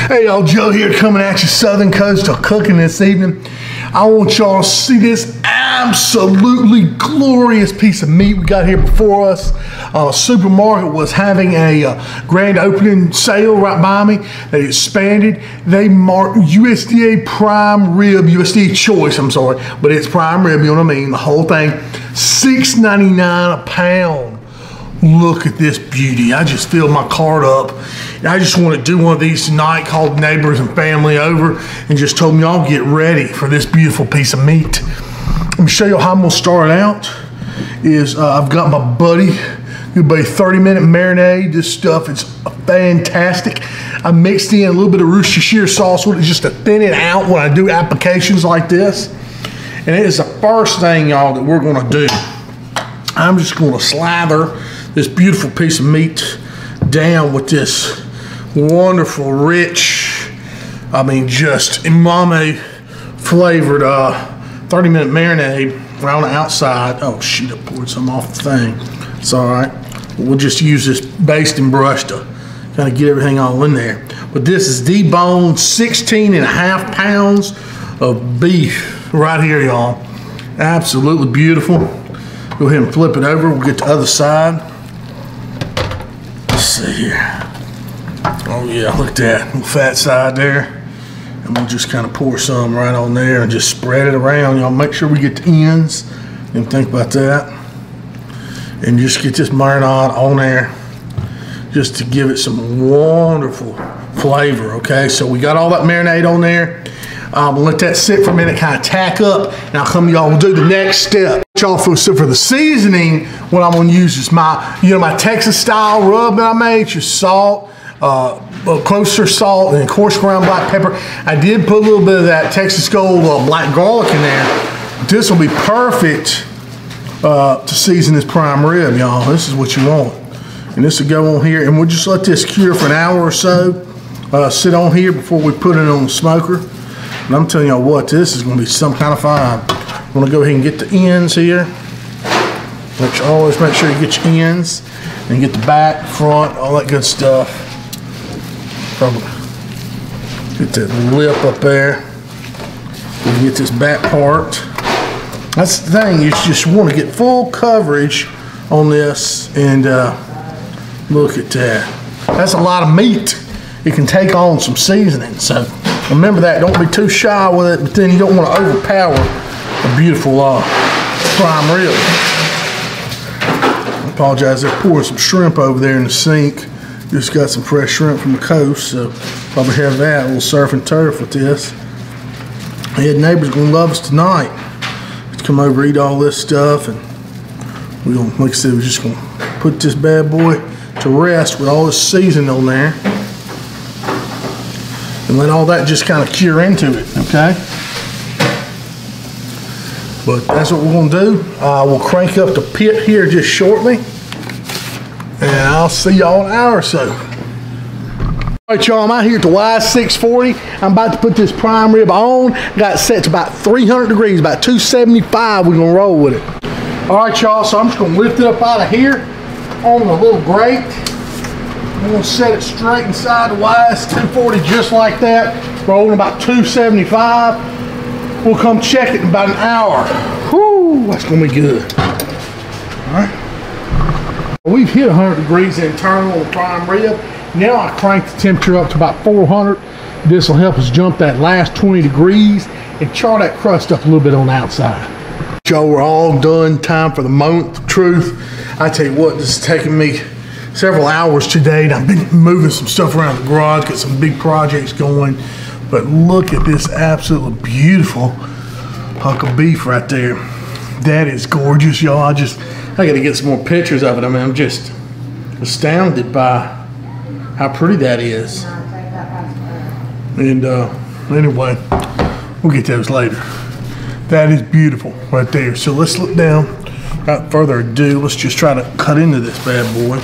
Hey y'all, Joe here coming at you Southern Coastal Cooking this evening. I want y'all to see this absolutely glorious piece of meat we got here before us. Supermarket was having a grand opening sale right by me. They expanded. They marked USDA prime rib, USDA choice, I'm sorry, but it's prime rib, you know what I mean, the whole thing. $6.99 a pound. Look at this beauty. I just filled my cart up. I just want to do one of these tonight, called neighbors and family over, and just told me y'all get ready for this beautiful piece of meat. Let me show you how I'm gonna start out. I've got my buddy, good buddy, 30-minute marinade. This stuff is fantastic. I mixed in a little bit of Worcestershire sauce with it just to thin it out when I do applications like this. And it is the first thing, y'all, that we're gonna do. I'm just gonna slather this beautiful piece of meat down with this wonderful, rich, I mean, just umami flavored 30-minute marinade around the outside. Oh shoot, I poured some off the thing. It's all right. We'll just use this basting brush to kind of get everything all in there. But this is deboned 16.5 pounds of beef right here, y'all. Absolutely beautiful. Go ahead and flip it over. We'll get the other side. Let's see here. Oh yeah, look at that little fat side there. And we'll just kind of pour some right on there and just spread it around. Y'all make sure we get the ends. And think about that. And just get this marinade on there just to give it some wonderful flavor, okay? So we got all that marinade on there. We'll let that sit for a minute, kind of tack up. Now come y'all, we'll do the next step. Y'all, for the seasoning, what I'm gonna use is my Texas style rub that I made, just salt, closer salt, and coarse ground black pepper. I did put a little bit of that Texas Gold black garlic in there. This will be perfect to season this prime rib, y'all. This is what you want. And this will go on here, and we'll just let this cure for an hour or so, sit on here before we put it on the smoker. And I'm telling y'all what, this is gonna be some kind of fine. I'm gonna go ahead and get the ends here. Always make sure you get your ends and get the back, front, all that good stuff. Probably get that lip up there. And get this back part. That's the thing, you just want to get full coverage on this, and look at that. That's a lot of meat. It can take on some seasoning, so remember that. Don't be too shy with it, but then you don't want to overpower a beautiful prime rib. I apologize, they're pouring some shrimp over there in the sink. Just got some fresh shrimp from the coast, so probably have that. A little surf and turf with this. Yeah, neighbors gonna love us tonight. Let's come over, eat all this stuff, and we're gonna, like I said, we're just gonna put this bad boy to rest with all this seasoning on there. And let all that just kind of cure into it, okay? But that's what we're gonna do. We'll crank up the pit here just shortly, and I'll see y'all in an hour or so. All right, y'all, I'm out here at the Y640. I'm about to put this prime rib on. Got it set to about 300 degrees, about 275. We're gonna roll with it. All right, y'all, so I'm just gonna lift it up out of here on a little grate. I'm gonna set it straight inside the YS1040 just like that. Rolling about 275. We'll come check it in about an hour. Whoo, that's gonna be good. All right. We've hit 100 degrees internal on the prime rib. Now I crank the temperature up to about 400. This will help us jump that last 20 degrees and char that crust up a little bit on the outside. Y'all, we're all done. Time for the moment of truth. I tell you what, this is taking me several hours today, and I've been moving some stuff around the garage, got some big projects going. But look at this absolutely beautiful hunk of beef right there. That is gorgeous, y'all. I gotta get some more pictures of it. I mean, I'm just astounded by how pretty that is. And anyway, we'll get those later. That is beautiful right there. So let's look down. Without further ado, let's just try to cut into this bad boy.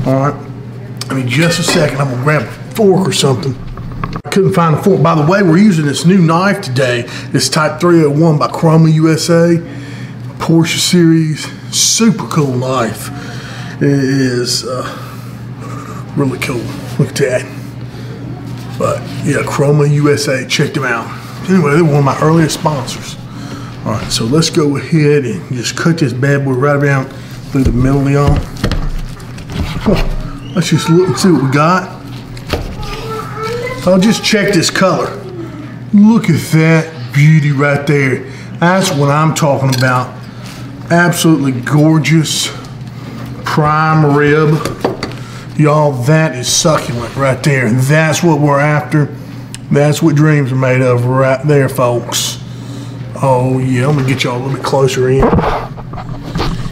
All right, I mean, just a second, I'm gonna grab a fork or something. I couldn't find a fork. By the way, we're using this new knife today, this Type 301 by Chroma USA, Porsche series, super cool knife. It is really cool. Look at that. But yeah, Chroma USA, check them out. Anyway, they're one of my earliest sponsors. All right, so let's go ahead and just cut this bad boy right around through the middle, y'all. Let's just look and see what we got. I'll just check this color. Look at that beauty right there. That's what I'm talking about. Absolutely gorgeous prime rib. Y'all, that is succulent right there. And that's what we're after. That's what dreams are made of right there, folks. Oh yeah, I'm gonna get y'all a little bit closer in.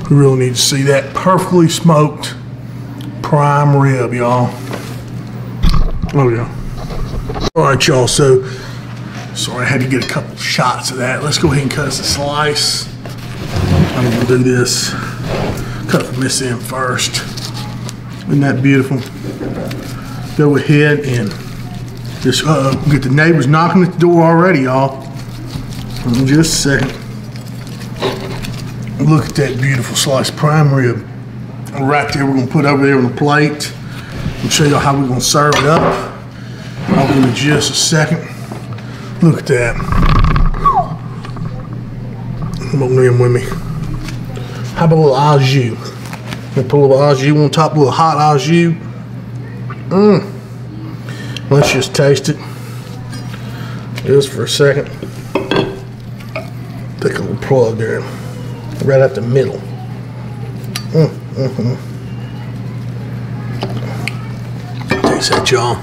We really need to see that perfectly smoked prime rib, y'all. Oh yeah. All right, y'all, so sorry I had to get a couple shots of that. Let's go ahead and cut us a slice. I'm gonna do this, cut from this end first. Isn't that beautiful? Go ahead and just get the neighbors knocking at the door already, y'all. In just a second. Look at that beautiful sliced prime rib. Right there, we're gonna put over there on the plate and show y'all how we're gonna serve it up. I'll give you just a second. Look at that. Come on in with me. How about a little au jus? We'll put a little au jus on top, a little hot au jus. Let's just taste it. Just for a second. Take a little plug there. Right at the middle. Taste that, y'all.